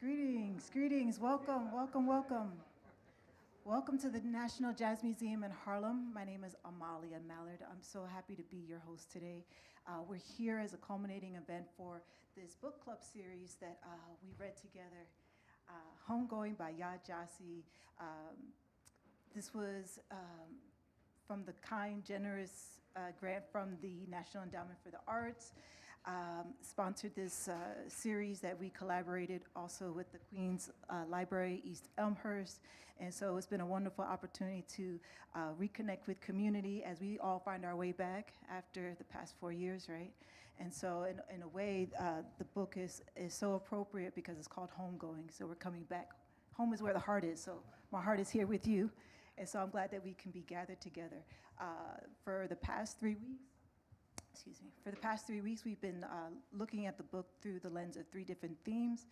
Greetings, greetings. Welcome, welcome, welcome. Welcome to the National Jazz Museum in Harlem. My name is Amalia Mallard. I'm so happy to be your host today. We're here as a culminating event for this book club series that we read together, Homegoing by Jaki. This was from the kind, generous grant from the National Endowment for the Arts. Sponsored this series that we collaborated also with the Queens Library, East Elmhurst. And so it's been a wonderful opportunity to reconnect with community as we all find our way back after the past 4 years, right? And so in a way, the book is so appropriate because it's called Homegoing. So we're coming back. Home is where the heart is, so my heart is here with you. And so I'm glad that we can be gathered together. For the past 3 weeks, For the past 3 weeks, we've been looking at the book through the lens of 3 different themes.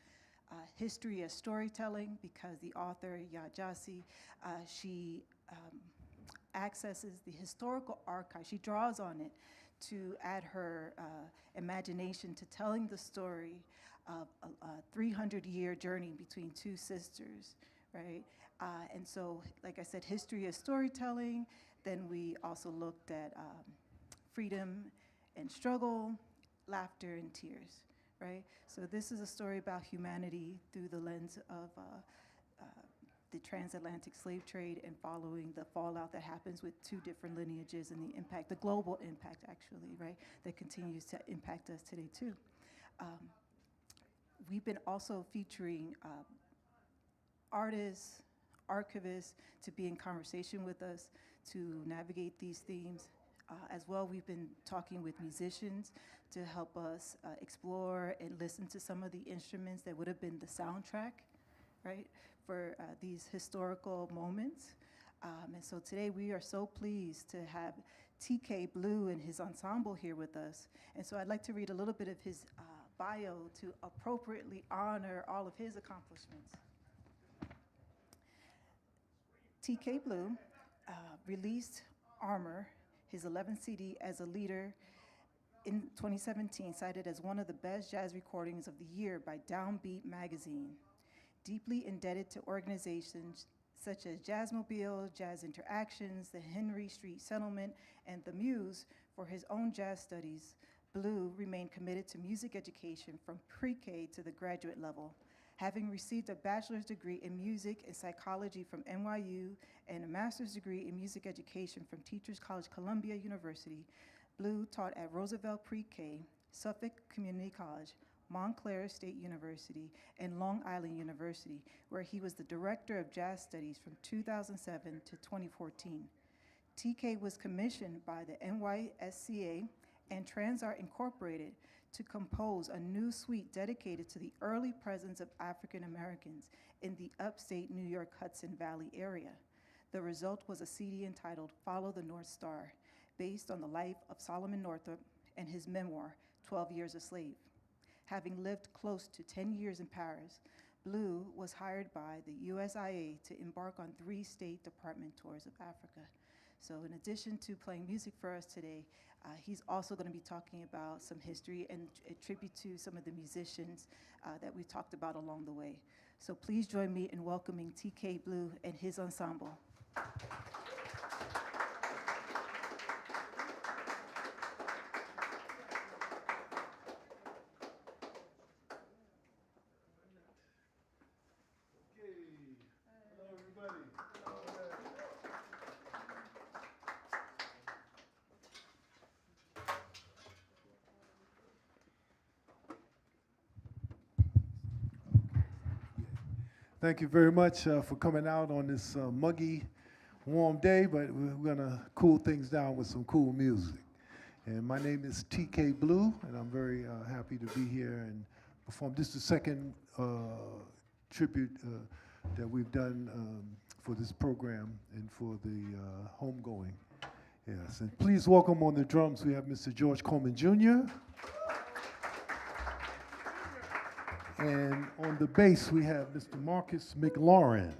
History as storytelling, because the author, Jaki, she accesses the historical archive. She draws on it to add her imagination to telling the story of a 300-year journey between 2 sisters, right? And so, like I said, history as storytelling. Then we also looked at freedom and struggle, laughter and tears, right? So this is a story about humanity through the lens of the transatlantic slave trade and following the fallout that happens with 2 different lineages and the impact, the global impact actually, right, that continues to impact us today too. We've been also featuring artists, archivists to be in conversation with us to navigate these themes. As well, we've been talking with musicians to help us explore and listen to some of the instruments that would have been the soundtrack, right, for these historical moments. And so today we are so pleased to have TK Blue and his ensemble here with us. And so I'd like to read a little bit of his bio to appropriately honor all of his accomplishments. TK Blue released Armor, his 11th CD, as a leader in 2017, cited as one of the best jazz recordings of the year by Downbeat magazine. Deeply indebted to organizations such as Jazzmobile, Jazz Interactions, the Henry Street Settlement, and the Muse for his own jazz studies, Blue remained committed to music education from pre-K to the graduate level. Having received a bachelor's degree in music and psychology from NYU and a master's degree in music education from Teachers College Columbia University, Blue taught at Roosevelt Pre-K, Suffolk Community College, Montclair State University, and Long Island University, where he was the director of jazz studies from 2007 to 2014. TK was commissioned by the NYSCA and Transart Incorporated to compose a new suite dedicated to the early presence of African Americans in the upstate New York Hudson Valley area. The result was a CD entitled Follow the North Star, based on the life of Solomon Northup and his memoir, 12 Years a Slave. Having lived close to 10 years in Paris, Blue was hired by the USIA to embark on 3 State Department tours of Africa. So in addition to playing music for us today, he's also going to be talking about some history and a tribute to some of the musicians that we talked about along the way. So please join me in welcoming TK Blue and his ensemble. Thank you very much for coming out on this muggy, warm day, but we're gonna cool things down with some cool music. And my name is TK Blue, and I'm very happy to be here and perform. This is the second tribute that we've done for this program and for the Homegoing. Yes, and please welcome on the drums, we have Mr. George Coleman Jr., and on the bass, we have Mr. Marcus McLaurin.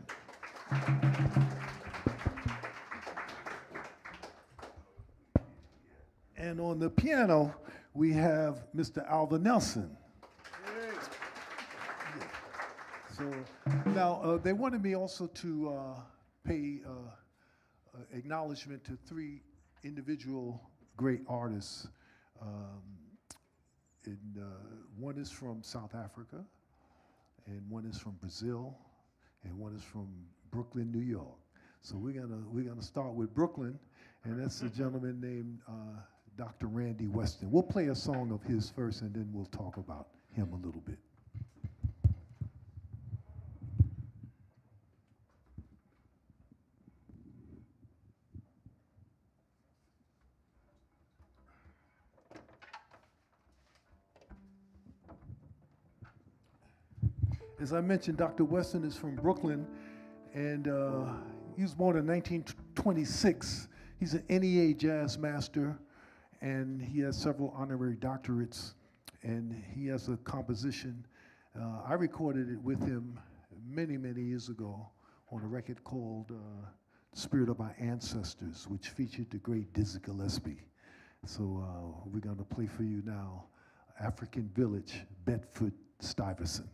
And on the piano, we have Mr. Alva Nelson. So now they wanted me also to pay acknowledgement to 3 individual great artists. One is from South Africa, and one is from Brazil, and one is from Brooklyn, New York. So we're gonna start with Brooklyn, and that's a gentleman named Dr. Randy Weston. We'll play a song of his first, and then we'll talk about him a little bit. As I mentioned, Dr. Weston is from Brooklyn, and he was born in 1926. He's an NEA jazz master, and he has several honorary doctorates, and he has a composition. I recorded it with him many, many years ago on a record called Spirit of Our Ancestors, which featured the great Dizzy Gillespie. So we're gonna play for you now, African Village, Bedford-Stuyvesant.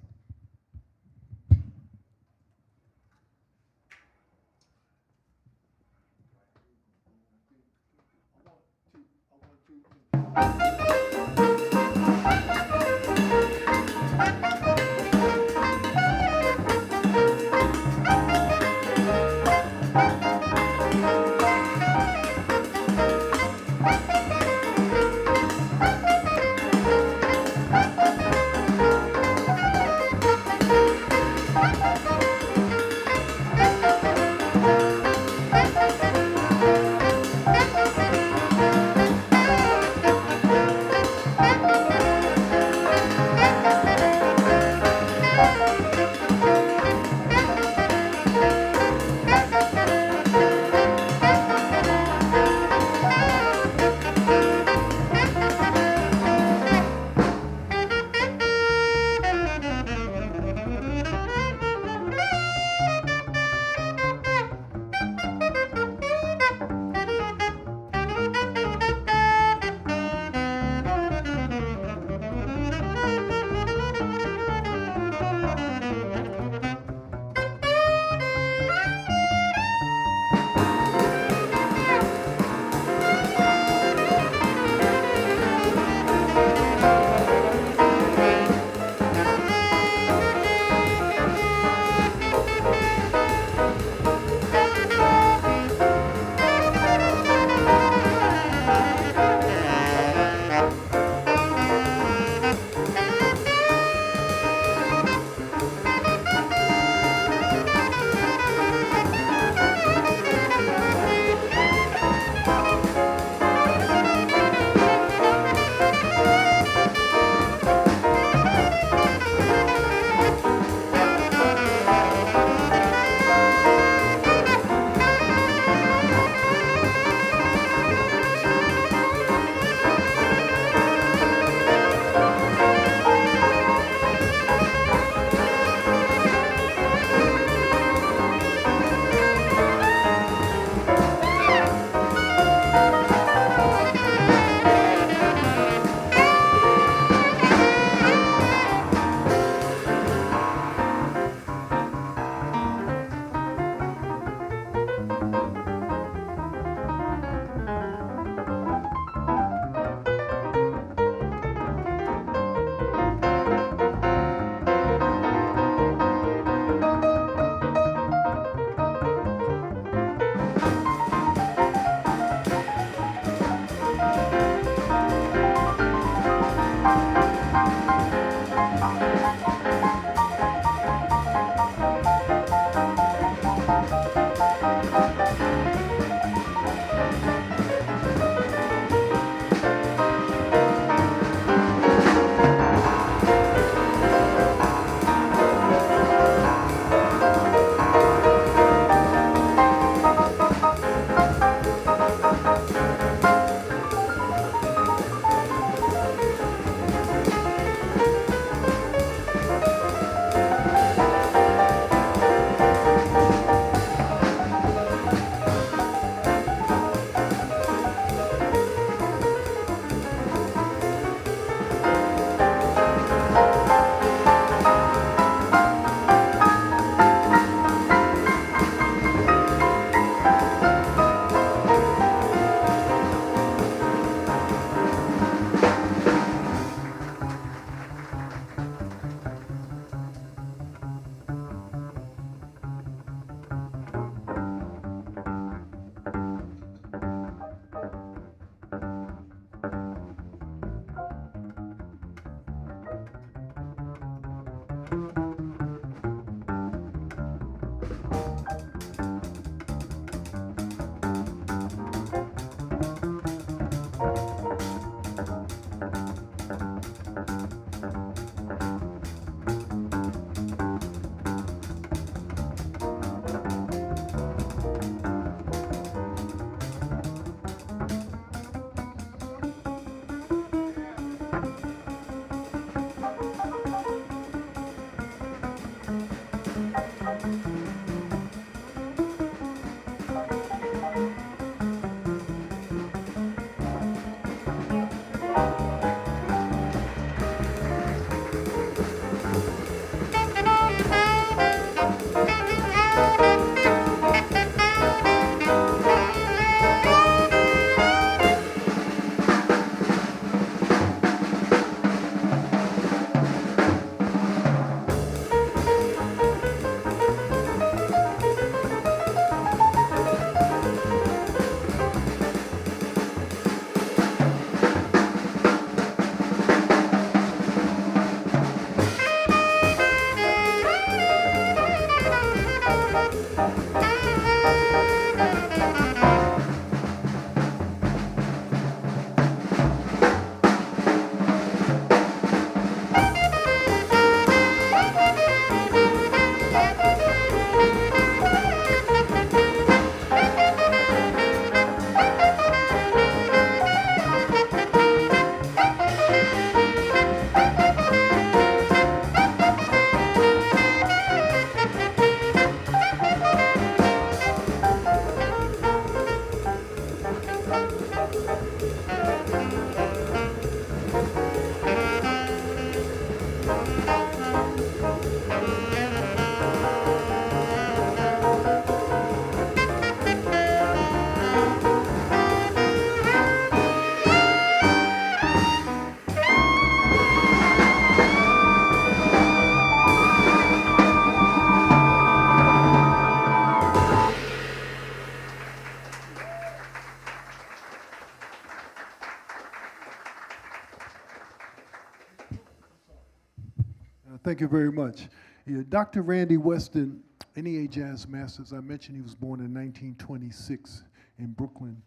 Thank you very much. Yeah, Dr. Randy Weston, NEA Jazz Master, as I mentioned, he was born in 1926 in Brooklyn.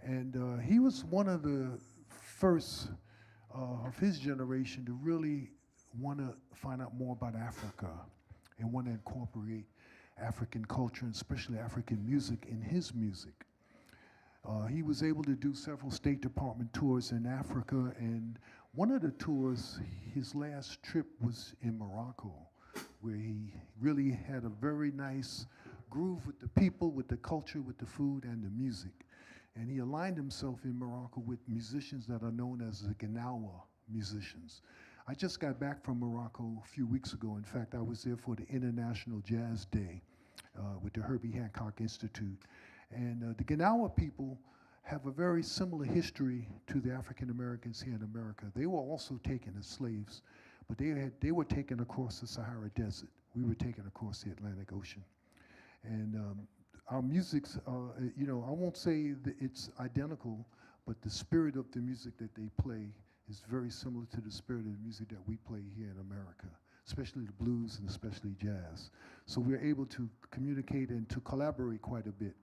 And he was one of the first of his generation to really want to find out more about Africa and want to incorporate African culture, and especially African music, in his music. He was able to do several State Department tours in Africa, and one of the tours, his last trip was in Morocco, where he really had a very nice groove with the people, with the culture, with the food, and the music. And he aligned himself in Morocco with musicians that are known as the Gnawa musicians. I just got back from Morocco a few weeks ago. In fact, I was there for the International Jazz Day with the Herbie Hancock Institute. And the Gnawa people have a very similar history to the African Americans here in America. They were also taken as slaves, but they were taken across the Sahara Desert. We were taken across the Atlantic Ocean. And our music's, you know, I won't say that it's identical, but the spirit of the music that they play is very similar to the spirit of the music that we play here in America, especially the blues and especially jazz. So we're able to communicate and to collaborate quite a bit.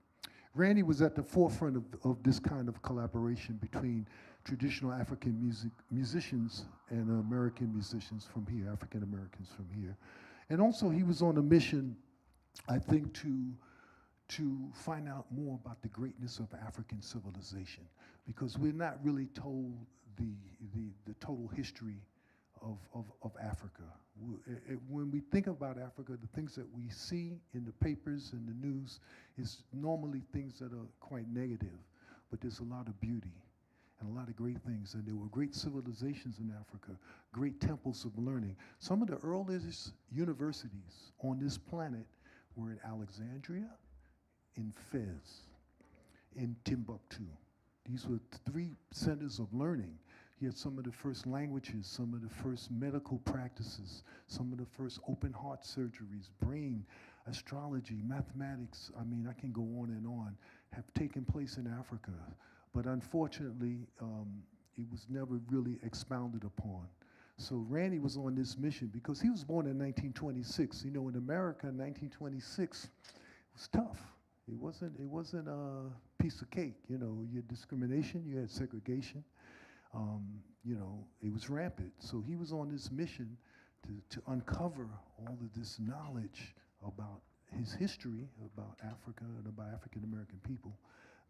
Randy was at the forefront of this kind of collaboration between traditional African musicians and American musicians from here, African Americans from here. And also he was on a mission, I think, to find out more about the greatness of African civilization, because we're not really told the total history of Africa. When we think about Africa, the things that we see in the papers and the news is normally things that are quite negative, but there's a lot of beauty and a lot of great things. And there were great civilizations in Africa, great temples of learning. Some of the earliest universities on this planet were in Alexandria, in Fez, in Timbuktu. These were three centers of learning. You had some of the first languages, some of the first medical practices, some of the first open heart surgeries, brain, astrology, mathematics, I mean, I can go on, have taken place in Africa. But unfortunately, it was never really expounded upon. So Randy was on this mission because he was born in 1926. You know, in America, 1926 was tough. It wasn't a piece of cake. You know, you had discrimination, you had segregation. You know, it was rampant. So he was on this mission to uncover all of this knowledge about his history, about Africa and about African American people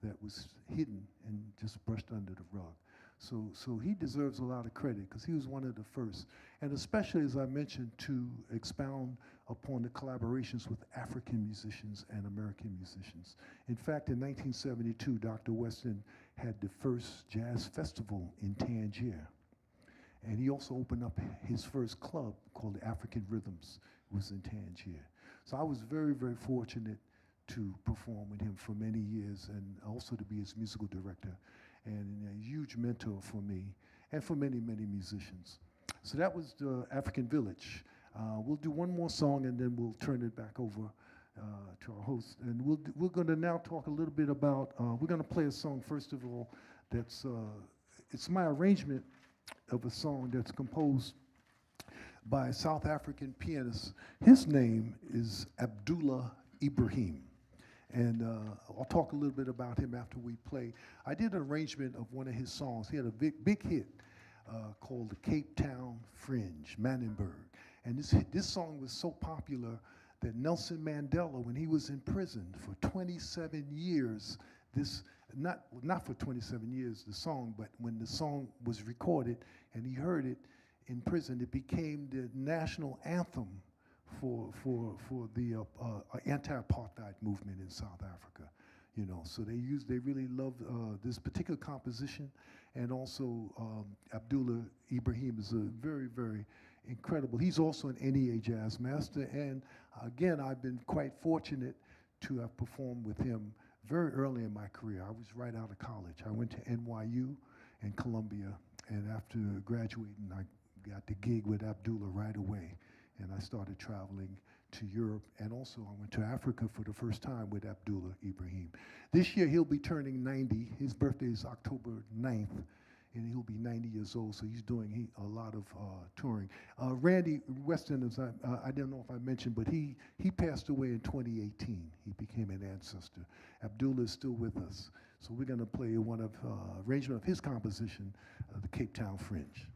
that was hidden and just brushed under the rug. So he deserves a lot of credit because he was one of the first, and especially, as I mentioned, to expound upon the collaborations with African musicians and American musicians. In fact, in 1972, Dr. Weston had the first jazz festival in Tangier. And he also opened up his first club called the African Rhythms. It was in Tangier. So I was very, very fortunate to perform with him for many years and also to be his musical director and a huge mentor for me and for many, many musicians. So that was the African Village. We'll do one more song and then we'll turn it back over to our host. And we're going to now talk a little bit about, we're going to play a song, first of all, that's, it's my arrangement of a song that's composed by a South African pianist. His name is Abdullah Ibrahim. And I'll talk a little bit about him after we play. I did an arrangement of one of his songs. He had a big hit called the Cape Town Fringe, Manenberg. And this song was so popular that Nelson Mandela, when he was in prison for 27 years, not for 27 years, the song, but when the song was recorded and he heard it in prison, it became the national anthem for the anti-apartheid movement in South Africa. You know, so they really loved this particular composition, and also Abdullah Ibrahim is a very, very incredible. He's also an NEA jazz master, and again, I've been quite fortunate to have performed with him very early in my career. I was right out of college. I went to NYU and Columbia, and after graduating, I got the gig with Abdullah right away, and I started traveling to Europe, and also I went to Africa for the first time with Abdullah Ibrahim. This year, he'll be turning 90. His birthday is October 9th, and he'll be 90 years old, so he's doing a lot of touring. Randy Weston, I don't know if I mentioned, but he passed away in 2018. He became an ancestor. Abdullah is still with us, so we're going to play one of arrangement of his composition, the Cape Town Fringe.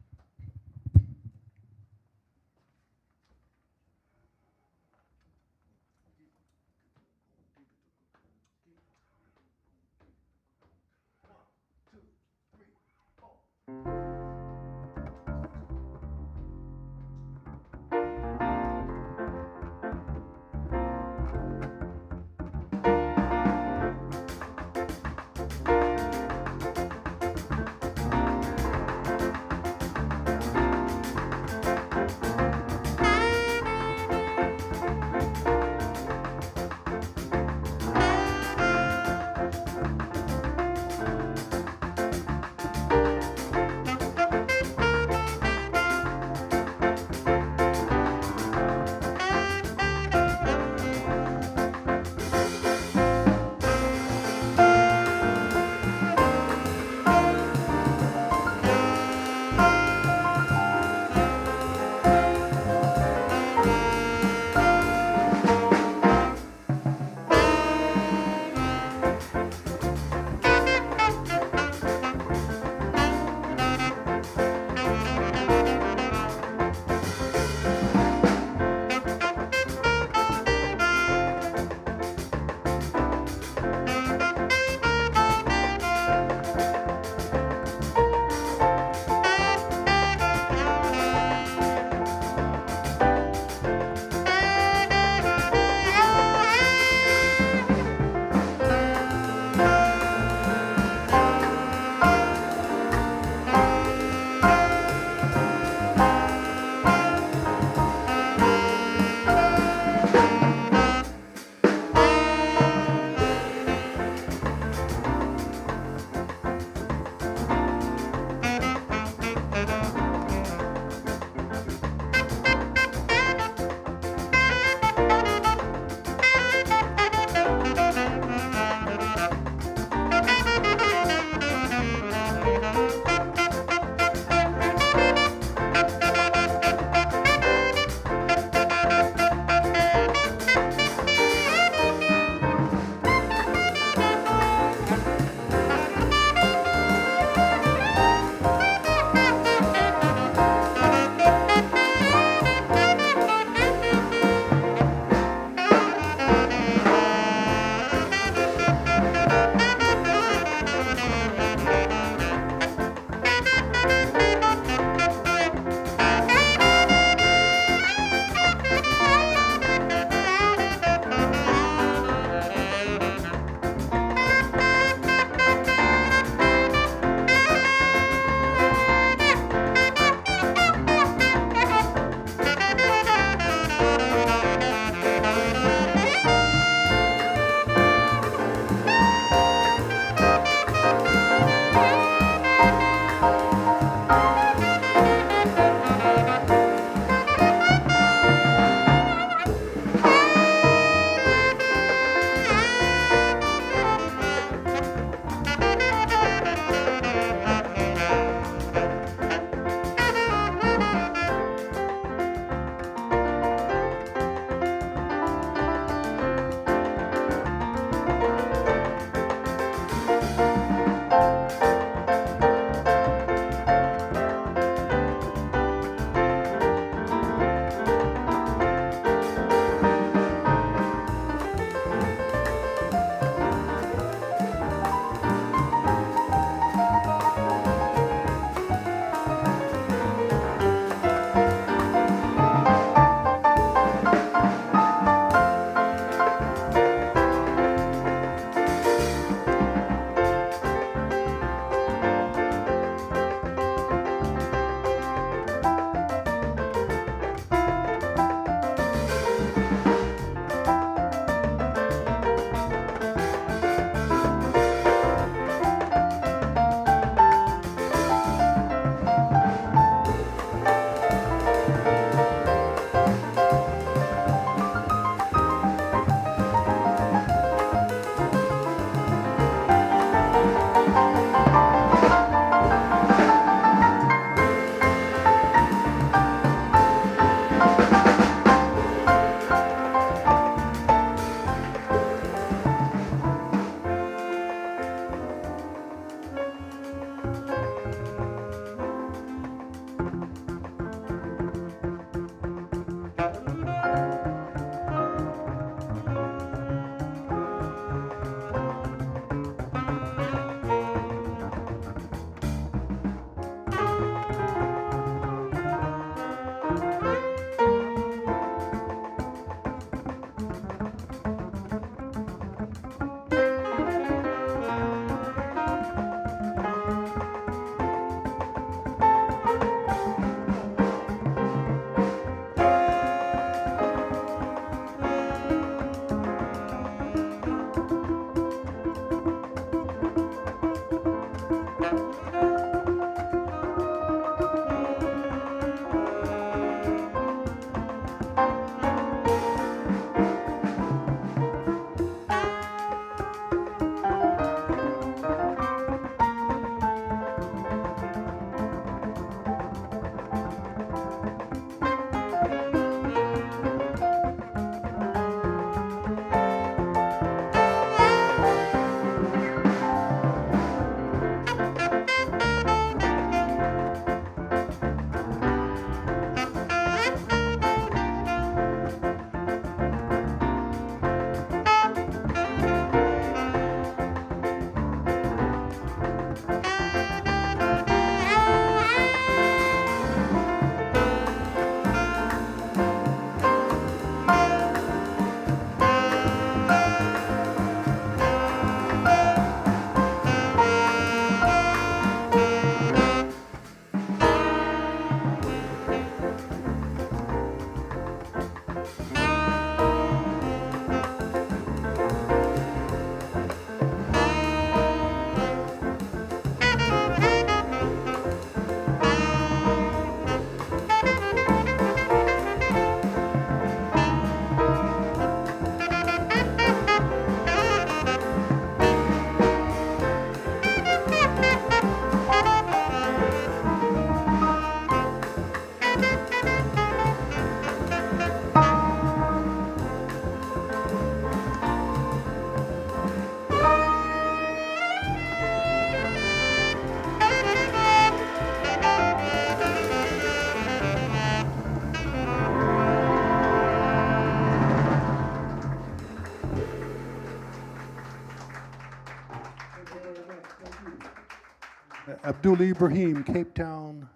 Abdullah Ibrahim, Cape Town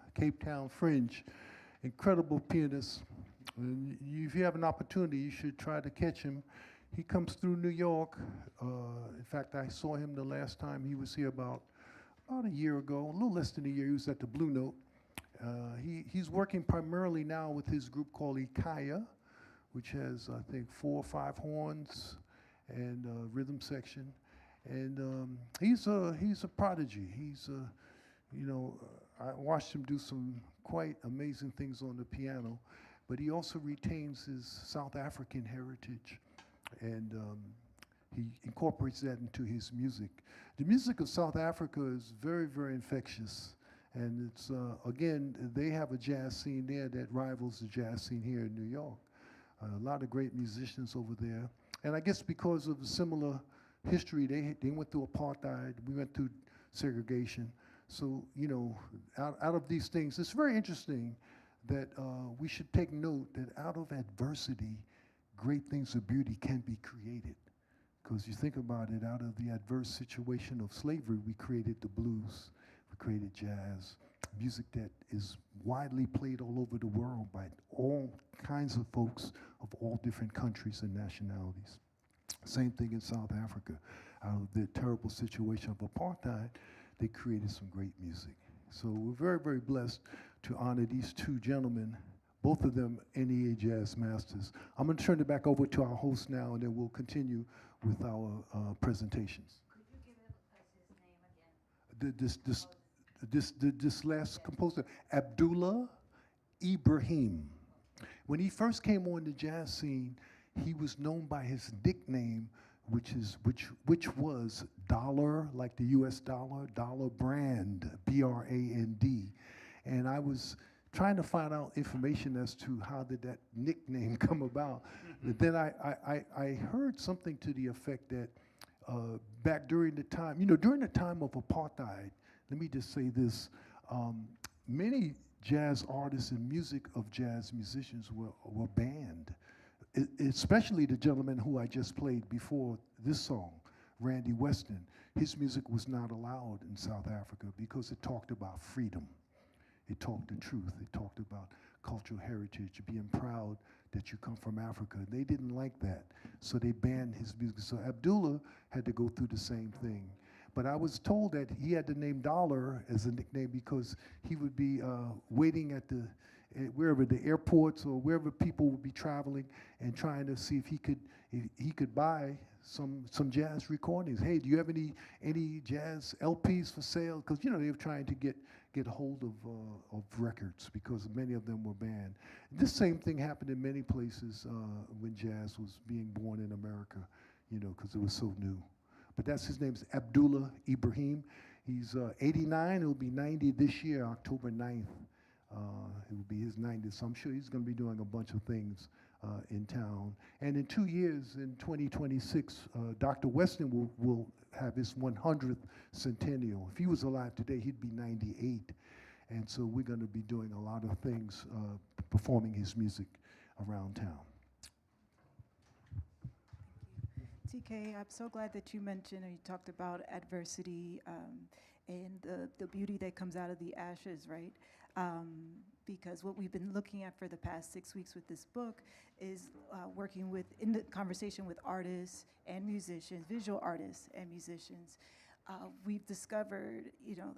Fringe, incredible pianist. And if you have an opportunity, you should try to catch him. He comes through New York. In fact, I saw him the last time he was here about a year ago, a little less than a year. He was at the Blue Note. He's working primarily now with his group called Ikaya, which has, I think, 4 or 5 horns and a rhythm section. And he's a prodigy. I watched him do some quite amazing things on the piano, but he also retains his South African heritage, and he incorporates that into his music. The music of South Africa is very, very infectious, and it's, again, they have a jazz scene there that rivals the jazz scene here in New York. A lot of great musicians over there, and I guess because of the similar history, they went through apartheid, we went through segregation. So, out of these things, it's very interesting that we should take note that out of adversity, great things of beauty can be created. Because you think about it, out of the adverse situation of slavery, we created the blues, we created jazz, music that is widely played all over the world by all kinds of folks of all different countries and nationalities. Same thing in South Africa. Out of the terrible situation of apartheid, they created some great music. So we're very, very blessed to honor these 2 gentlemen, both of them NEA Jazz Masters. I'm going to turn it back over to our host now, and then we'll continue with our presentations. Could you give us his name again? This last composer, Abdullah Ibrahim. When he first came on the jazz scene, he was known by his nickname, which was Dollar, like the U.S. dollar, Dollar Brand, B-R-A-N-D. And I was trying to find out information as to how did that nickname come about. But then I heard something to the effect that back during the time, during the time of apartheid, let me just say this, many jazz artists and music of jazz musicians were banned. Especially the gentleman who I just played before this song, Randy Weston. His music was not allowed in South Africa because it talked about freedom. It talked the truth. It talked about cultural heritage, being proud that you come from Africa. They didn't like that, so they banned his music. So Abdullah had to go through the same thing. But I was told that he had the name Dollar as a nickname because he would be waiting at wherever the airports or wherever people would be traveling and trying to see if he could buy some jazz recordings. Hey, do you have any jazz LPs for sale? Because they were trying to get a hold of records because many of them were banned. This same thing happened in many places when jazz was being born in America, because it was so new. But that's his name is Abdullah Ibrahim. He's 89. He'll be 90 this year, October 9th. It will be his 90th, so I'm sure he's going to be doing a bunch of things in town. And in 2 years, in 2026, Dr. Weston will have his 100th centennial. If he was alive today, he'd be 98. And so we're going to be doing a lot of things, performing his music around town. TK, I'm so glad that you mentioned and you talked about adversity and the beauty that comes out of the ashes, right? Because what we've been looking at for the past 6 weeks with this book is working in the conversation with artists and musicians, visual artists and musicians. We've discovered,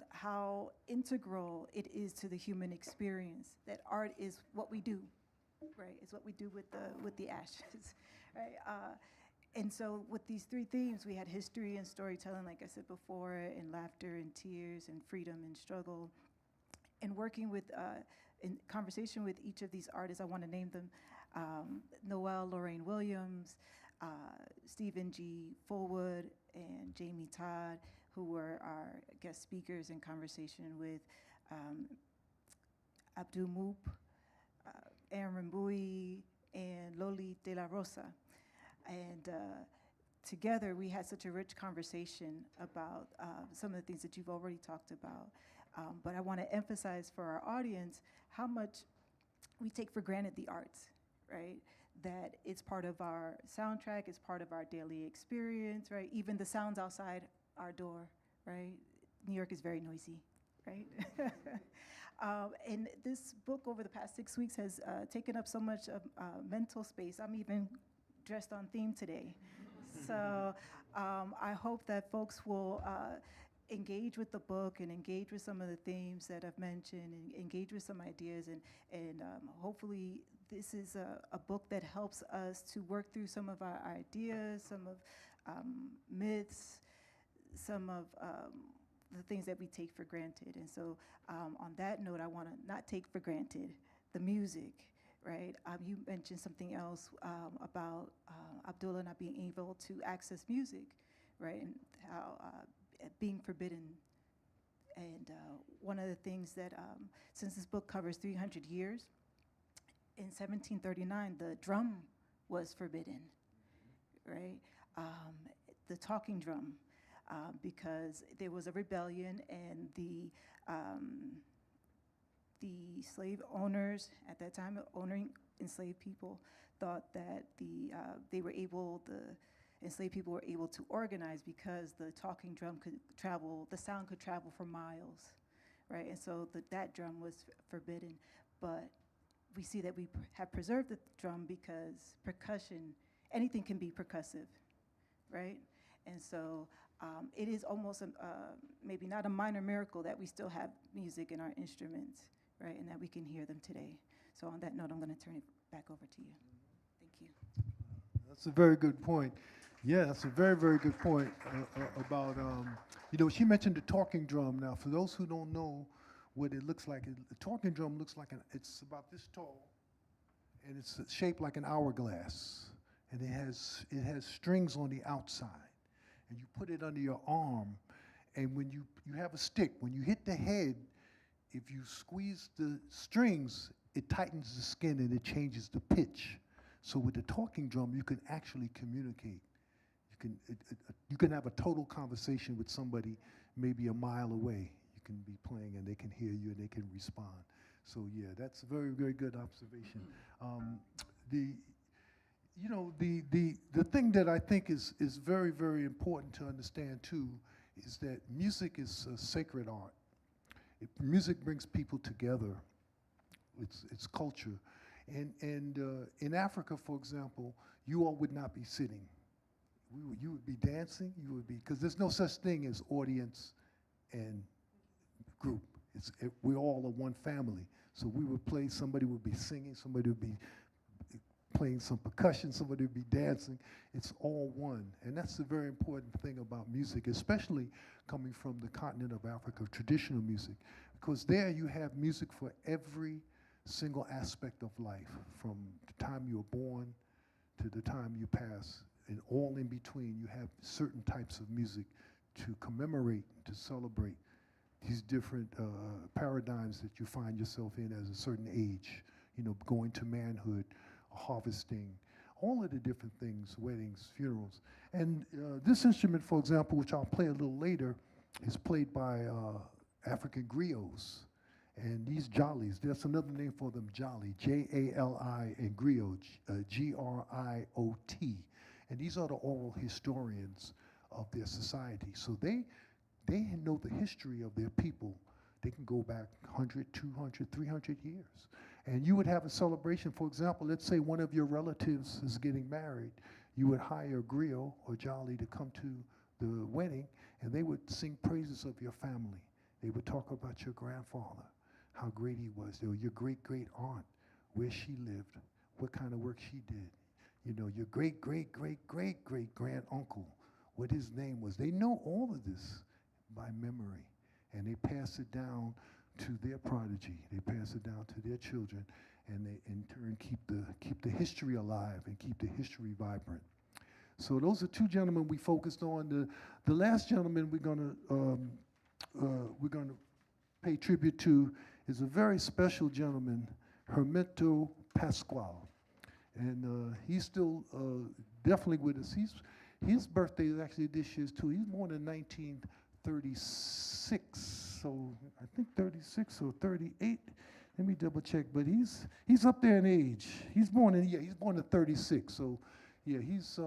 how integral it is to the human experience, that art is what we do, right? It's what we do with the ashes, right? And so with these 3 themes, we had history and storytelling, like I said before, and laughter and tears and freedom and struggle. And working with, in conversation with each of these artists, I want to name them, Noel Lorraine Williams, Stephen G. Fullwood, and Jamie Todd, who were our guest speakers in conversation with Abdul Moop, Aaron Bowie, and Loli De La Rosa. And together we had such a rich conversation about some of the things that you've already talked about. But I want to emphasize for our audience how much we take for granted the arts, right? That it's part of our soundtrack, it's part of our daily experience, right? Even the sounds outside our door, right? New York is very noisy, right? And this book over the past 6 weeks has taken up so much of mental space. I'm even dressed on theme today. So I hope that folks will engage with the book and engage with some of the themes that I've mentioned and engage with some ideas. And hopefully this is a book that helps us to work through some of our ideas, some of myths, some of the things that we take for granted. And so on that note, I want to not take for granted the music, right? You mentioned something else about Abdullah not being able to access music, right? And how being forbidden. And one of the things that, since this book covers 300 years, in 1739, the drum was forbidden, right? The talking drum. Because there was a rebellion, and the slave owners at that time, owning enslaved people, thought that the enslaved people were able to organize because the talking drum could travel, the sound could travel for miles, right? And so that drum was forbidden. But we see that we have preserved the drum because percussion, anything can be percussive, right? And so it is almost maybe not a minor miracle that we still have music in our instruments, right, and that we can hear them today. So on that note, I'm going to turn it back over to you. Thank you. That's a very good point. Yeah, that's a very, very good point about, she mentioned the talking drum. Now, for those who don't know what it looks like, the talking drum looks like it's about this tall, and it's shaped like an hourglass, and it has strings on the outside. And you put it under your arm, and when you have a stick, when you hit the head, if you squeeze the strings, it tightens the skin and it changes the pitch. So with the talking drum, you can actually communicate. You can have a total conversation with somebody maybe a mile away. You can be playing and they can hear you and they can respond. So yeah, that's a very, very good observation. The thing that I think is very, very important to understand too is that music is a sacred art. Music brings people together. It's culture. And in Africa, for example, you all would not be sitting. You would be dancing, because there's no such thing as audience and group. We're all a one family. So we would play, somebody would be singing, somebody would be playing some percussion, somebody would be dancing. It's all one. And that's the very important thing about music, especially coming from the continent of Africa, traditional music. Because there you have music for every single aspect of life, from the time you were born to the time you pass. And all in between, you have certain types of music to commemorate, to celebrate these different paradigms that you find yourself in as a certain age, going to manhood, harvesting, all of the different things, weddings, funerals. And this instrument, for example, which I'll play a little later, is played by African griots. And these jollies, there's another name for them, jolly, J-A-L-I, and griot, G-R-I-O-T. And these are the oral historians of their society. So they know the history of their people. They can go back 100, 200, 300 years. And you would have a celebration. For example, let's say one of your relatives is getting married. You would hire a griot or jolly to come to the wedding, and they would sing praises of your family. They would talk about your grandfather, how great he was, or your great-great-aunt, where she lived, what kind of work she did. Your great-great-great-great-great-grand-uncle, what his name was. They know all of this by memory, and they pass it down to their prodigy. They pass it down to their children, and they in turn keep the history alive and keep the history vibrant. So those are two gentlemen we focused on. The last gentleman we're gonna pay tribute to is a very special gentleman, Hermeto Pascual. And he's still definitely with us. His birthday is actually this year's too. He's born in 1936, so I think 36 or 38. Let me double check, but he's up there in age. He's born in 36, so yeah, he's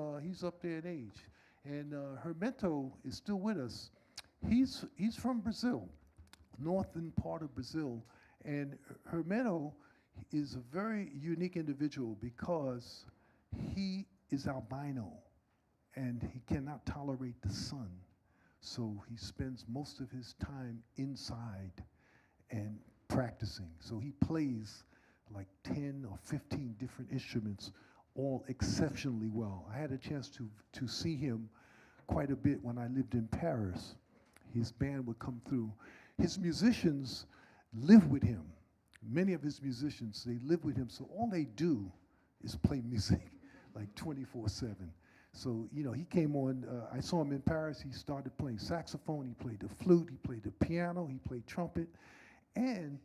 up there in age. And Hermeto is still with us. He's from Brazil. northern part of Brazil. And Hermano is a very unique individual because he is albino and he cannot tolerate the sun. So he spends most of his time inside and practicing. So he plays like 10 or 15 different instruments, all exceptionally well. I had a chance to see him quite a bit when I lived in Paris. His band would come through. His musicians live with him. Many of his musicians, they live with him, so all they do is play music like 24/7. So, you know, he came on, I saw him in Paris, he started playing saxophone, he played the flute, he played the piano, he played trumpet, and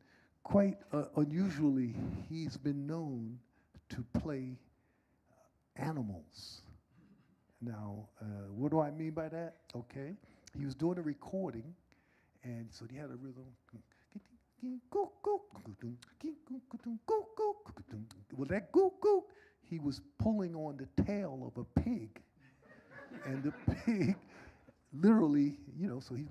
quite unusually, he's been known to play animals. Now, what do I mean by that? Okay, he was doing a recording, and so he had a rhythm. Well, that gook, he was pulling on the tail of a pig. And the pig literally, you know, so he's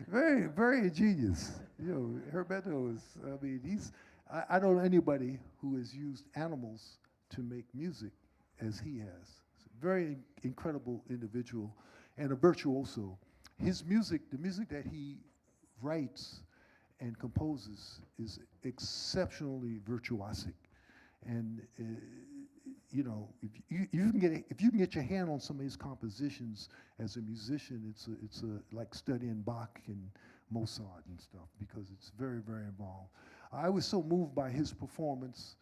very, very ingenious. You know, Hermeto is, I mean, I don't know anybody who has used animals to make music as he has. He's a very incredible individual and a virtuoso. His music, the music that he writes and composes is exceptionally virtuosic. And you know, if you can get your hand on some of his compositions as a musician, it's like studying Bach and Mozart and stuff, because it's very, very involved. I was so moved by his performance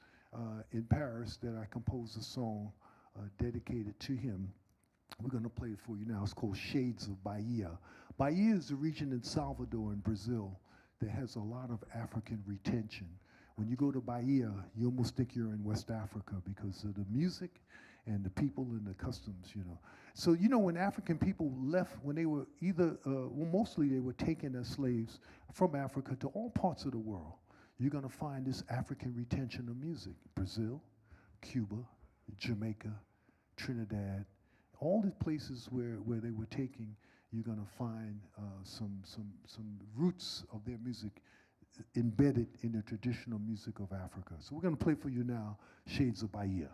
in Paris that I composed a song dedicated to him. We're going to play it for you now. It's called Shades of Bahia. Bahia is a region in Salvador in Brazil that has a lot of African retention. When you go to Bahia, you almost think you're in West Africa because of the music and the people and the customs, you know. So, you know, when African people left, when they were either, well, mostly they were taken as slaves from Africa to all parts of the world, you're going to find this African retention of music. Brazil, Cuba, Jamaica, Trinidad, all the places where they were taking, you're going to find some roots of their music embedded in the traditional music of Africa. So we're going to play for you now, Shades of Bahia.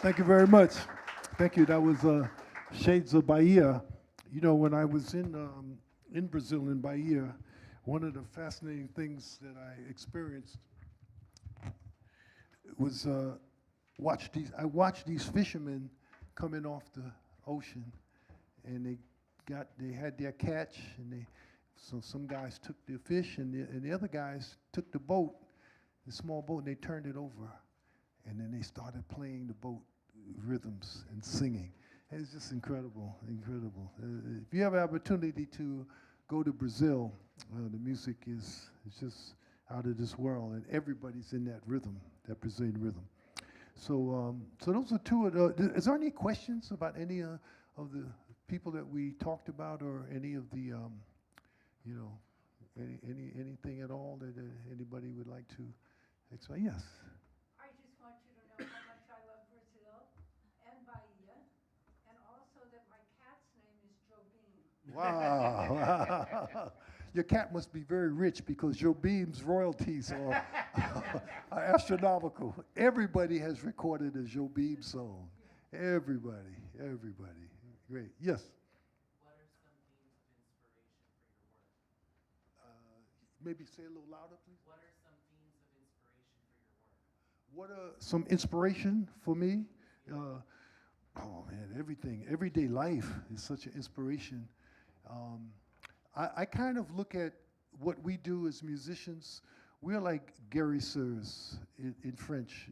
Thank you very much. Thank you. That was Shades of Bahia. You know, when I was in Brazil, in Bahia, one of the fascinating things that I experienced was I watched these fishermen coming off the ocean, and they had their catch, and so some guys took the fish, and the other guys took the boat, the small boat, and they turned it over, and then they started playing the boat rhythms and singing. And it's just incredible, incredible. If you have an opportunity to go to Brazil, the music is just out of this world, and everybody's in that rhythm, that Brazilian rhythm. So, so those are two of the. Is there any questions about any of the people that we talked about, or any of the, you know, anything at all that anybody would like to explain? Yes. I just want you to know how much I love Brazil and Bahia, and also that my cat's name is Jobim. Wow. Your cat must be very rich because Jobim's royalties are astronomical. Everybody has recorded a Jobim song. Everybody, everybody. Great. Yes? What are some themes of inspiration for your work? Maybe say a little louder, please. What are some themes of inspiration for your work? What are some inspiration for me? Oh man, everything. Everyday life is such an inspiration. I kind of look at what we do as musicians. We're like guérisseurs in French,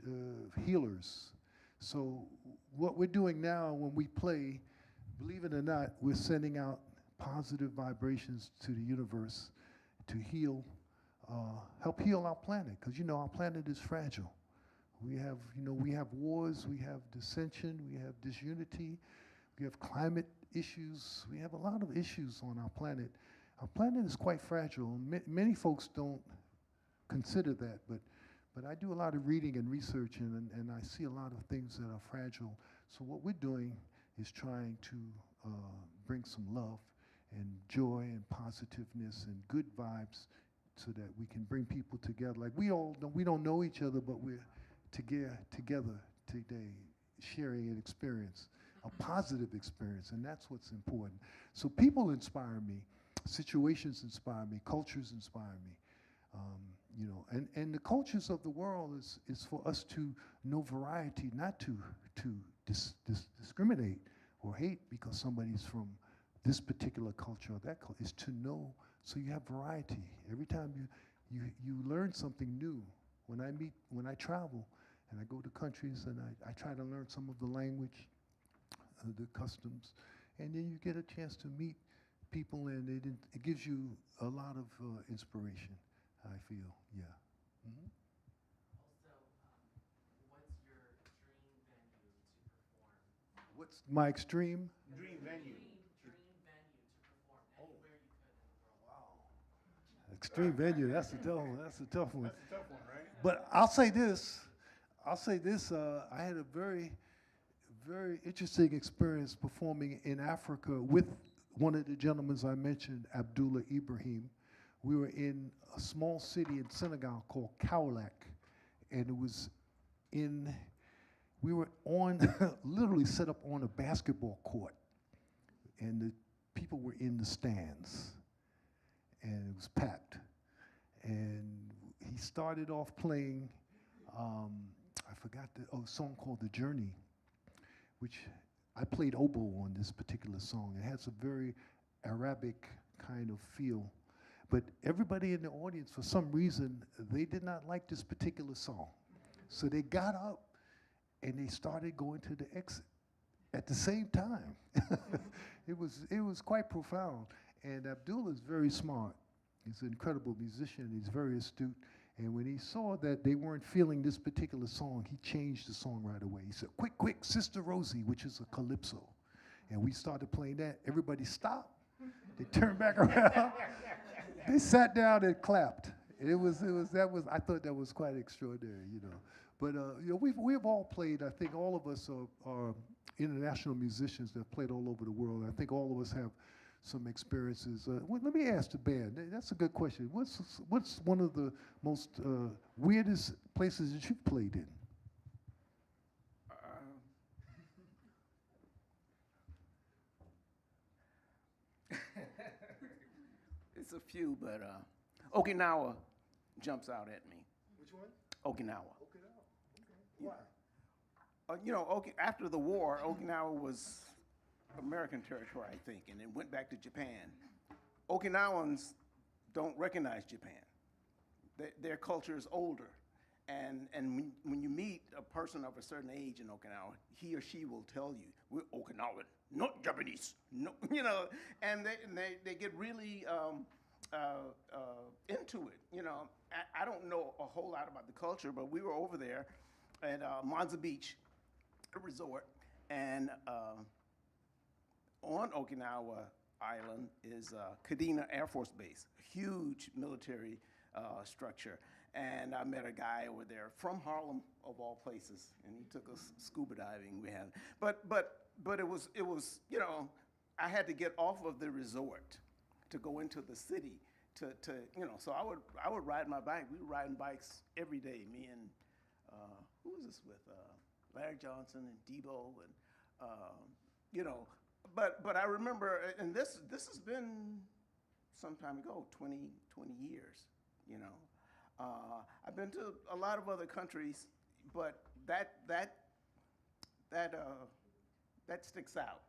healers. So what we're doing now when we play, believe it or not, we're sending out positive vibrations to the universe to heal, help heal our planet, because you know our planet is fragile. We have, we have wars, we have dissension, we have disunity, we have climate issues, we have a lot of issues on our planet. Our planet is quite fragile. Many folks don't consider that, but I do a lot of reading and research, and I see a lot of things that are fragile. So what we're doing is trying to bring some love and joy and positiveness and good vibes so that we can bring people together. Like we don't know each other, but we're together today, sharing an experience, a positive experience, and that's what's important. So people inspire me, situations inspire me, cultures inspire me. And the cultures of the world is for us to know variety, not to discriminate or hate because somebody's from this particular culture or that culture. Is to know, so you have variety. Every time you learn something new. When I travel and I go to countries and I try to learn some of the language, the customs, and then you get a chance to meet people, and it gives you a lot of inspiration, I feel, yeah. Mm-hmm. Also, what's your dream venue to perform? What's my extreme? Dream venue. Dream venue to perform anywhere you could in the world. Wow. Extreme venue, that's a tough one. That's a tough one. That's a tough one, right? But I'll say this. I had a very, very interesting experience performing in Africa with one of the gentlemen I mentioned, Abdullah Ibrahim. We were in a small city in Senegal called Kaolack, and we were literally set up on a basketball court, and the people were in the stands, and it was packed. And he started off playing, I forgot a song called The Journey, which I played oboe on this particular song. It has a very Arabic kind of feel. But everybody in the audience, for some reason, they did not like this particular song. So they got up and they started going to the exit at the same time. It was quite profound. And Abdullah is very smart. He's an incredible musician. He's very astute. And when he saw that they weren't feeling this particular song, he changed the song right away. He said, quick, quick, Sister Rosie, which is a calypso. And we started playing that. Everybody stopped. They turned back around. They sat down and clapped. I thought that was quite extraordinary, But we've all played. I think all of us are international musicians that have played all over the world. I think all of us have some experiences. Let me ask the band. That's a good question. What's one of the most weirdest places that you've played in? it's a few, but Okinawa jumps out at me. Which one? Okinawa. Okinawa. Okay. Why? You know, after the war, Okinawa was American territory, I think, and it went back to Japan. Okinawans don't recognize Japan. Their culture is older. And when you meet a person of a certain age in Okinawa, he or she will tell you, we're Okinawan, not Japanese. No, you know, and they get really into it. You know, I don't know a whole lot about the culture, but we were over there at Monza Beach, a resort, and on Okinawa Island is Kadena Air Force Base, a huge military structure. And I met a guy over there from Harlem, of all places, and he took us scuba diving. We had, but it was you know, I had to get off of the resort to go into the city to you know. So I would ride my bike. We were riding bikes every day. Me and who was this with? Larry Johnson and Debo and you know. But I remember, and this has been some time ago, 20 years, you know. I've been to a lot of other countries, but that sticks out,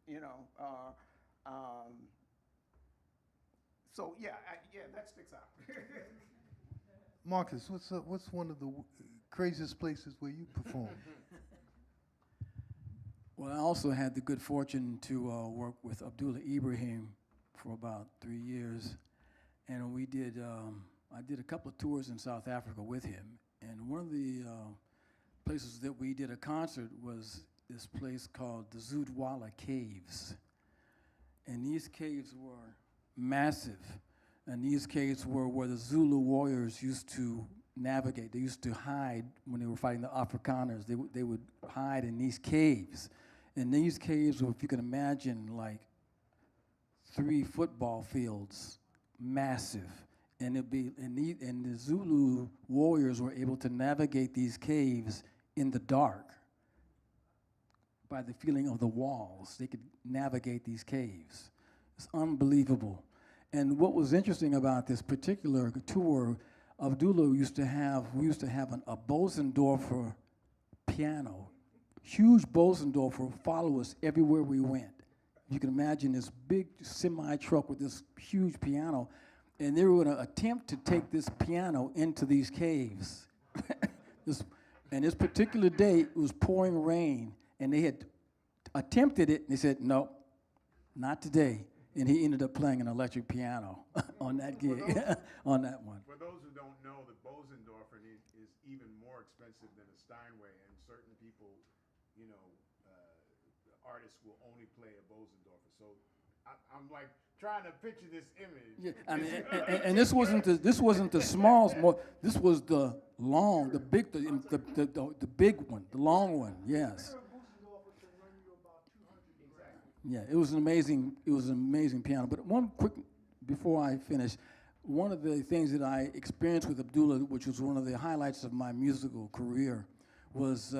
you know. So yeah, that sticks out. Marcus, what's one of the craziest places where you performed? Well, I also had the good fortune to work with Abdullah Ibrahim for about 3 years, and we did. I did a couple of tours in South Africa with him, and one of the places that we did a concert was this place called the Zudwala Caves. And these caves were massive, and these caves were where the Zulu warriors used to navigate. They used to hide when they were fighting the Afrikaners. They would hide in these caves. And these caves were, if you can imagine, like 3 football fields, massive. And the Zulu warriors were able to navigate these caves in the dark by the feeling of the walls. They could navigate these caves. It's unbelievable. And what was interesting about this particular tour, Abdullah we used to have a Bosendorfer piano, huge Bosendorfer follow us everywhere we went. You can imagine this big semi-truck with this huge piano. And they were going to attempt to take this piano into these caves. And this particular day, it was pouring rain, and they had attempted it, and they said, no, not today. And he ended up playing an electric piano on that gig, on that one. For those who don't know, the Bosendorfer is even more expensive than a Steinway, and certain people, you know, artists will only play a Bosendorfer. So I'm like trying to picture this image. Yeah, I mean, and this wasn't the small. This was the long, the big one, the long one. Yes. Yeah, it was an amazing piano. But one quick, before I finish, one of the things that I experienced with Abdullah, which was one of the highlights of my musical career, was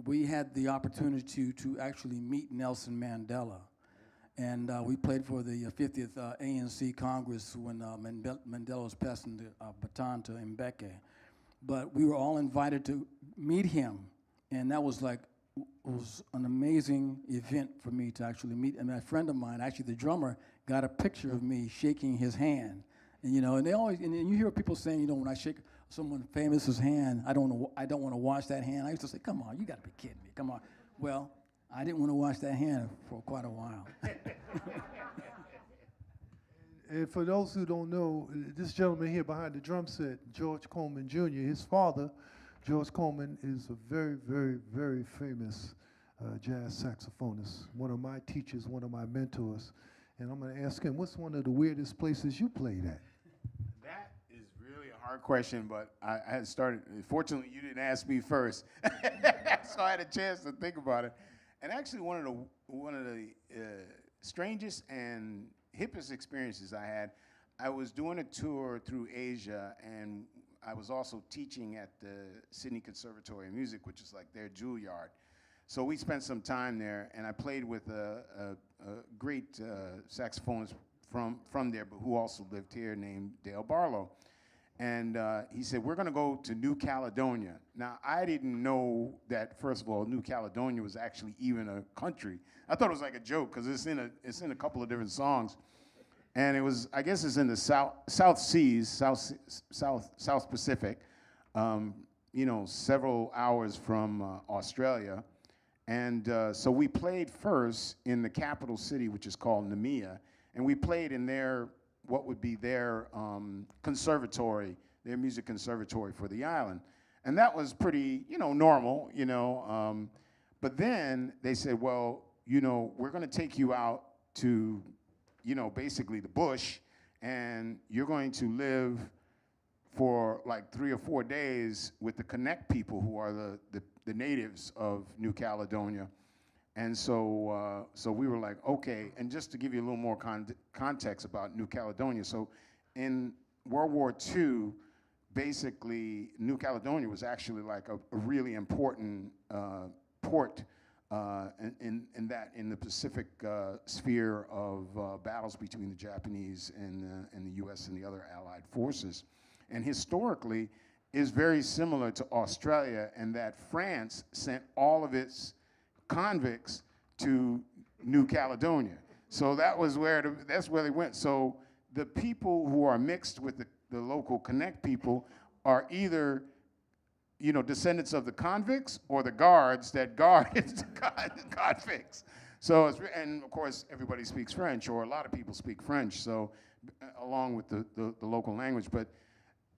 we had the opportunity to actually meet Nelson Mandela. And we played for the 50th ANC Congress when Mandela was passing the baton to Mbeki. But we were all invited to meet him, and that was an amazing event for me to actually meet. And a friend of mine, actually the drummer, got a picture of me shaking his hand. And you know, and they always, and you hear people saying, you know, when I shake someone famous's hand, I don't want to wash that hand. I used to say, come on, you got to be kidding me, come on. Well, I didn't want to wash that hand for quite a while. And for those who don't know, this gentleman here behind the drum set, George Coleman Jr., his father, George Coleman, is a very, very, very famous jazz saxophonist, one of my teachers, one of my mentors. And I'm going to ask him, what's one of the weirdest places you played at? That is really a hard question, but I had started. Fortunately, you didn't ask me first, so I had a chance to think about it. And actually, one of the strangest and hippest experiences I had, I was doing a tour through Asia, and I was also teaching at the Sydney Conservatory of Music, which is like their Juilliard. So we spent some time there, and I played with a great saxophonist, from there, but who also lived here, named Dale Barlow. And he said, we're going to go to New Caledonia. Now, I didn't know that, first of all, New Caledonia was actually even a country. I thought it was like a joke because it's in a couple of different songs. And it was, I guess it's in the South Seas, South Pacific, you know, several hours from Australia. And so we played first in the capital city, which is called Namia. And we played in what would be their conservatory, their music conservatory for the island. And that was pretty, you know, normal, you know. But then they said, well, you know, we're going to take you out to, you know, basically the bush, and you're going to live for like 3 or 4 days with the Connect people, who are the natives of New Caledonia. And so we were like, okay. And just to give you a little more context about New Caledonia, so in World War II, basically New Caledonia was actually like a really important port in the Pacific sphere of battles between the Japanese and the U.S. and the other Allied forces. And historically is very similar to Australia in that France sent all of its convicts to New Caledonia. So that's where they went. So the people who are mixed with the local Connect people are either, you know, descendants of the convicts or the guards that guarded the convicts. So, and of course, everybody speaks French, or a lot of people speak French, so along with the local language. But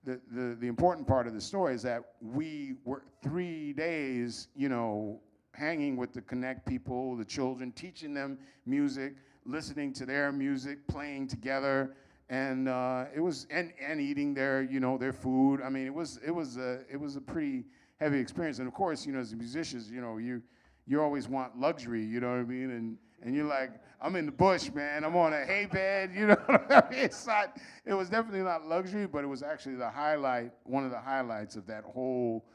the important part of the story is that we were 3 days, you know, hanging with the Connect people, the children, teaching them music, listening to their music, playing together, and it was and eating their, you know, their food. I mean, it was a pretty heavy experience. And of course, you know, as musicians, you know, you always want luxury, you know what I mean? And you're like, I'm in the bush, man. I'm on a hay bed, you know what I mean? It was definitely not luxury, but it was actually one of the highlights of that whole,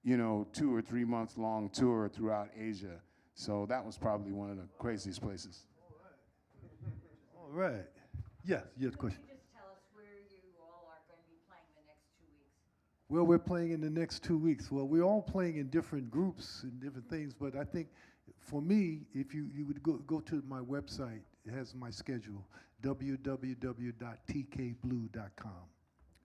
you know, 2 or 3 month long tour throughout Asia. So that was probably one of the craziest places. All right. Yes, question. Can you just tell us where you all are going to be playing the next 2 weeks? Well, we're playing in the next 2 weeks. Well, we're all playing in different groups and different things, but I think for me, if you would go to my website, it has my schedule, www.tkblue.com.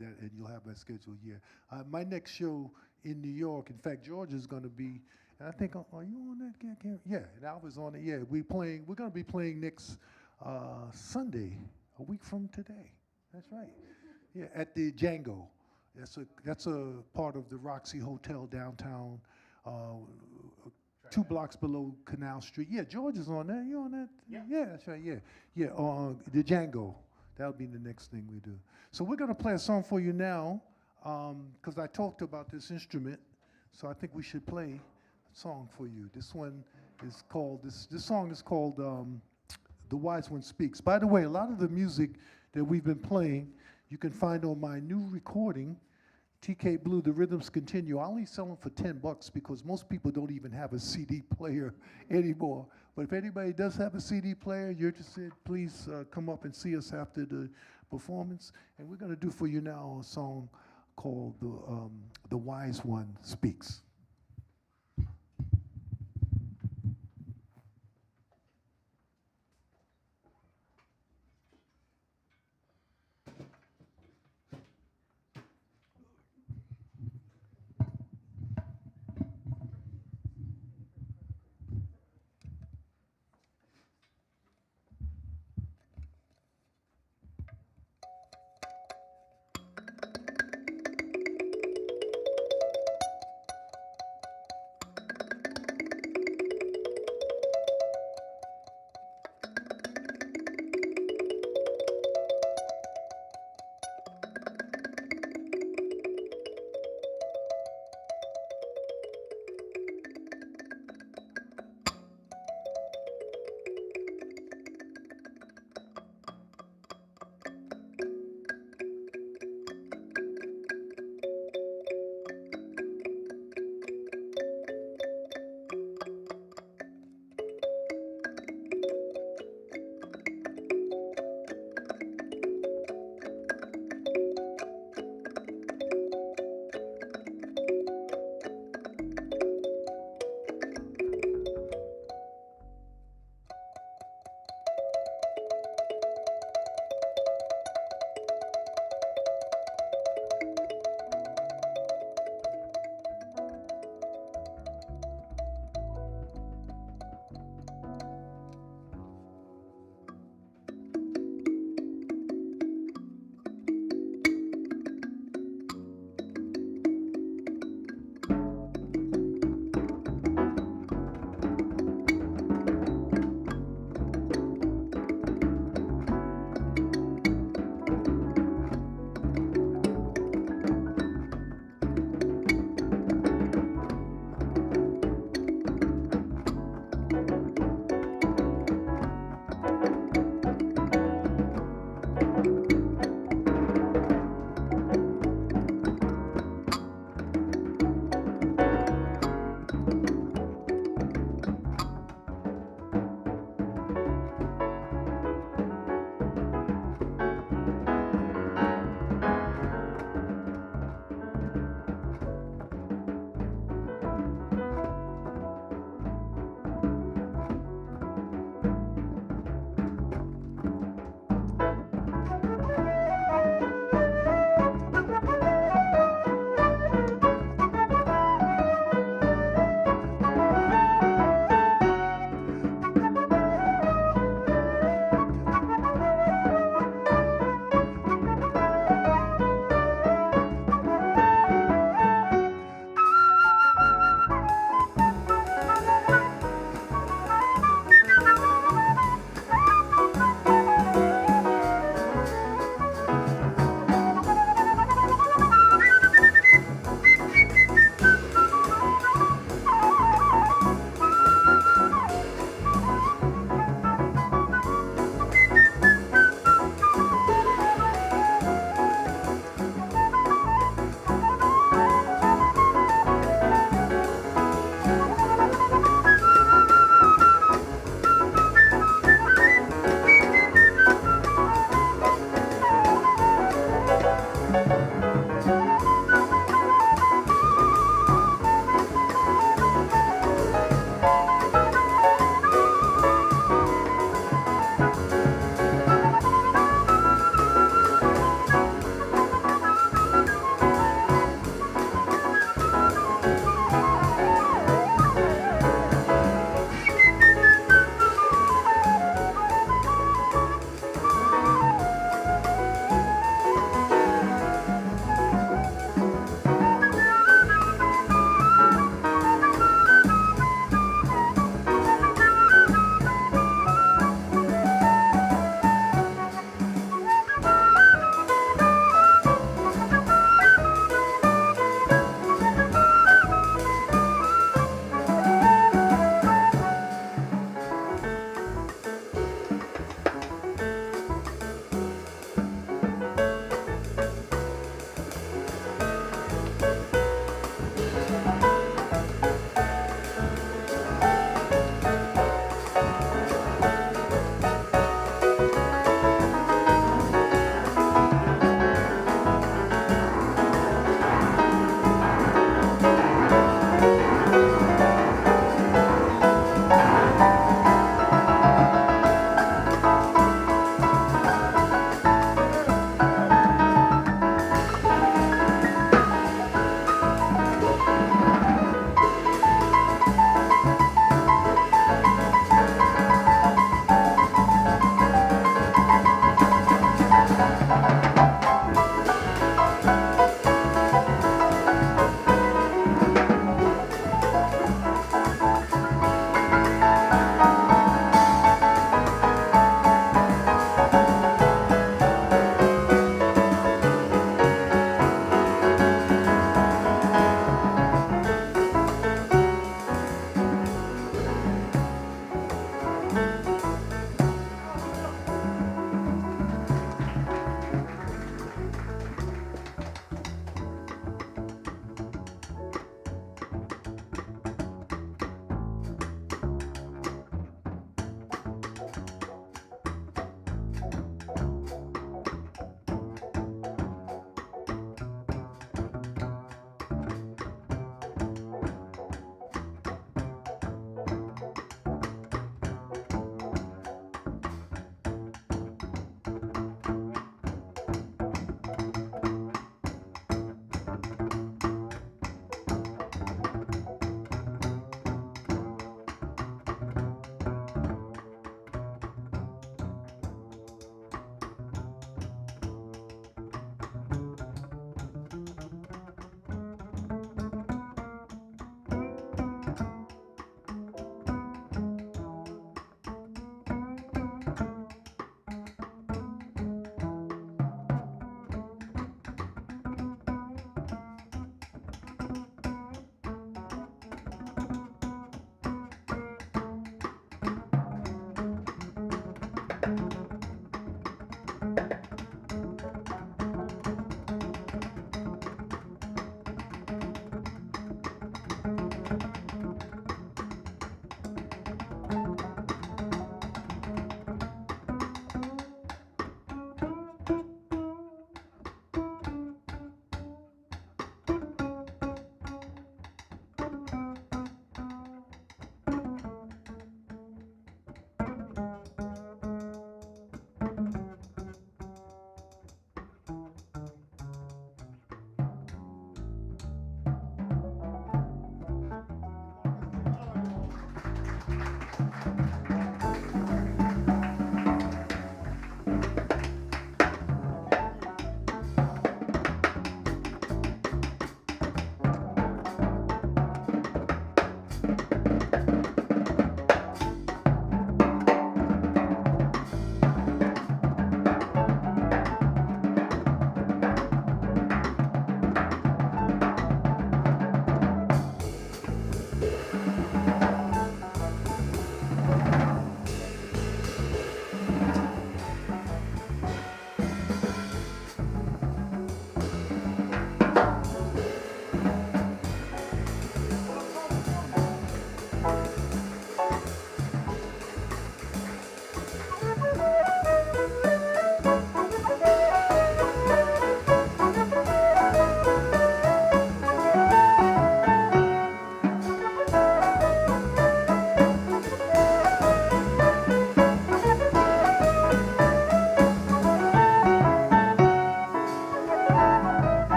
And you'll have that schedule here. My next show in New York, in fact, George is going to be, and I think, are you on that? Yeah, and Alva's on it. Yeah, we're going to be playing next Sunday, a week from today. That's right. Yeah, at the Django. That's a part of the Roxy Hotel downtown, 2 blocks below Canal Street. Yeah, George is on that. You on that? Yeah, that's right. Yeah, the Django. That'll be the next thing we do. So we're gonna play a song for you now, because I talked about this instrument. So I think we should play a song for you. This one is called this song is called "The Wise One Speaks." By the way, a lot of the music that we've been playing, you can find on my new recording, TK Blue, The Rhythms Continue. I only sell them for $10 because most people don't even have a CD player anymore. But if anybody does have a CD player, you're interested, please come up and see us after the performance. And we're going to do for you now a song called The Wise One Speaks.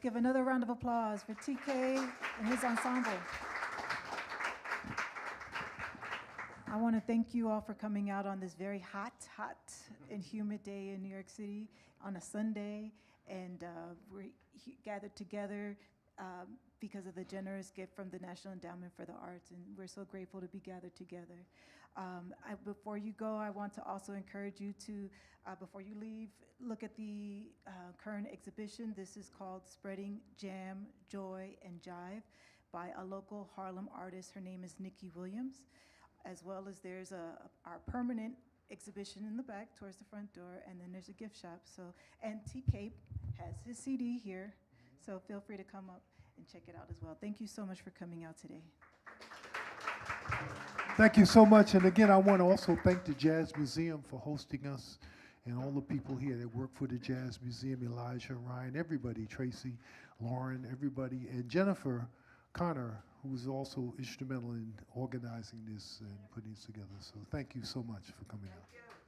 give another round of applause for TK and his ensemble. I want to thank you all for coming out on this very hot and humid day in New York City on a Sunday. And we're gathered together because of the generous gift from the National Endowment for the Arts. And we're so grateful to be gathered together. Before you go, I want to also encourage you to, before you leave, look at the current exhibition. This is called Spreading Jam, Joy, and Jive by a local Harlem artist. Her name is Nikki Williams. As well as there's our permanent exhibition in the back towards the front door, and then there's a gift shop. So, and TK has his CD here, so feel free to come up and check it out as well. Thank you so much for coming out today. Thank you so much. And again, I want to also thank the Jazz Museum for hosting us and all the people here that work for the Jazz Museum, Elijah, Ryan, everybody, Tracy, Lauren, everybody, and Jennifer Connor, who was also instrumental in organizing this and putting this together. So thank you so much for coming out.